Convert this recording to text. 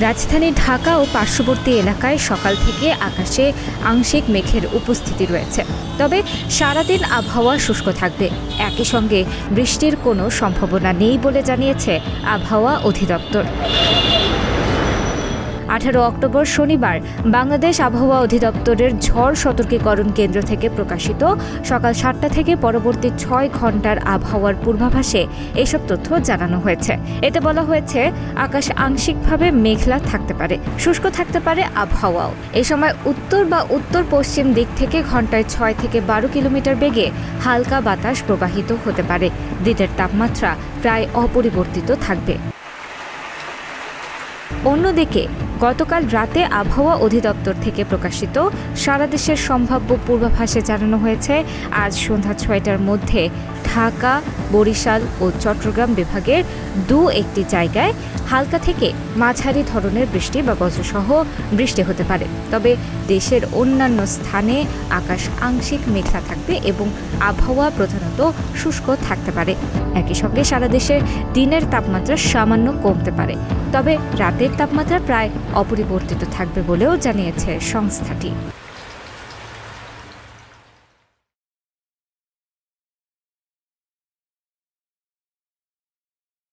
রাজধানী ঢাকা ও পার্শ্ববর্তী এলাকায় সকাল থেকে আকাশে আংশিক মেঘের উপস্থিতি রয়েছে। তবে সারাদিন আবহাওয়া শুষ্ক থাকবে। একই সঙ্গে বৃষ্টির কোনো সম্ভাবনা নেই বলে জানিয়েছে আবহাওয়া অধিদপ্তর। 18 অক্টোবর শনিবার বাংলাদেশ আবহাওয়া অধিদপ্তরের ঝড় সতর্কীকরণ কেন্দ্র থেকে প্রকাশিত সকাল 7টা থেকে পরবর্তী 6 ঘন্টার আবহাওয়ার পূর্বাভাসে এসব তথ্য জানানো হয়েছে। এতে বলা হয়েছে, আকাশ আংশিকভাবে মেঘলা থাকতে পারে, শুষ্ক থাকতে পারে আবহাওয়াও। এই সময় উত্তর বা উত্তর পশ্চিম দিক থেকে ঘন্টায় 6 থেকে 12 কিলোমিটার বেগে হালকা বাতাস প্রবাহিত হতে পারে। দিনের তাপমাত্রা প্রায় অপরিবর্তিত থাকবে। অন্যদিকে গতকাল রাতে আবহাওয়া অধিদপ্তর থেকে প্রকাশিত সারা দেশের সম্ভাব্য পূর্বাভাসে জানানো হয়েছে, আজ সন্ধ্যা 6টার মধ্যে ঢাকা, বরিশাল ও চট্টগ্রাম বিভাগের একটি জায়গায় হালকা থেকে মাঝারি ধরনের বৃষ্টি বা বজ্রসহ বৃষ্টি হতে পারে। তবে দেশের অন্যান্য স্থানে আকাশ আংশিক মেঘলা থাকবে এবং আবহাওয়া প্রধানত শুষ্ক থাকতে পারে। একই সঙ্গে সারা দেশে দিনের তাপমাত্রা সামান্য কমতে পারে, তবে রাতের তাপমাত্রা প্রায় অপরিবর্তিত থাকবে বলেও জানিয়েছে সংস্থাটি।